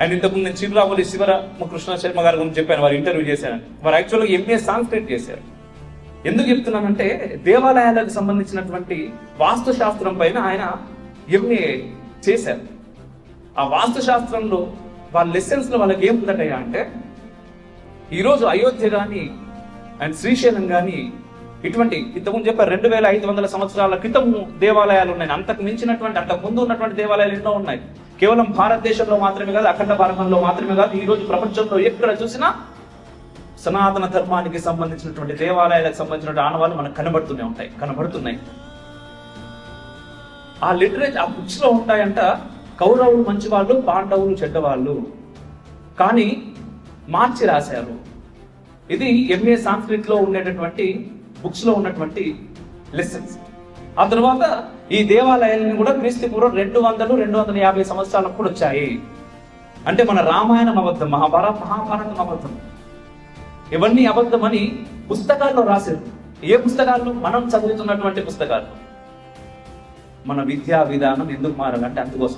And ఇంతకుముందు నేను చిరురాములు శివరామకృష్ణ శర్మ గారి గురించి చెప్పాను, వారు ఇంటర్వ్యూ చేశాను. వారు యాక్చువల్గా ఎంఏ సాంస్క్రిట్ చేశారు. ఎందుకు చెప్తున్నానంటే దేవాలయాలకు సంబంధించినటువంటి వాస్తు శాస్త్రం పైన ఆయన ఎంఏ చేశారు. ఆ వాస్తు శాస్త్రంలో వాళ్ళ లెసన్స్లో వాళ్ళకి ఏముందటయ్యా అంటే, ఈరోజు అయోధ్య కానీ అండ్ శ్రీశైలం కానీ ఇటువంటి ఇంతకుముందు చెప్పారు 2500 సంవత్సరాల క్రితం దేవాలయాలు ఉన్నాయి. అంతకు మించినటువంటి అంతకు ముందు ఉన్నటువంటి దేవాలయాలు ఎన్నో ఉన్నాయి. కేవలం భారతదేశంలో మాత్రమే కాదు, అఖండ భారతంలో మాత్రమే కాదు, ఈ రోజు ప్రపంచంలో ఎక్కడ చూసినా సనాతన ధర్మానికి సంబంధించినటువంటి దేవాలయాలకు సంబంధించిన ఆనవాళ్ళు మనకు కనబడుతున్నాయి. ఆ లిటరేచర్ ఆ బుక్స్ లో ఉంటాయంట, కౌరవులు మంచివాళ్ళు, పాండవులు చెడ్డవాళ్ళు, కానీ మార్చి రాశారు. ఇది ఎంఏ సాంస్క్రిట్ లో ఉండేటటువంటి బుక్స్ లో ఉన్నటువంటి లెసన్స్. ఆ తర్వాత ఈ దేవాలయాలను కూడా క్రీస్తు పూర్వం 200-250 సంవత్సరాలప్పుడు వచ్చాయి. అంటే మన రామాయణం అబద్ధం, మహాభారతం అబద్ధం, ఇవన్నీ అబద్ధమని పుస్తకాల్లో రాశారు. ఏ పుస్తకాల్లో? మనం చదువుతున్నటువంటి పుస్తకాలు. మన విద్యా విధానం ఎందుకు మారాలంటే అందుకోసం.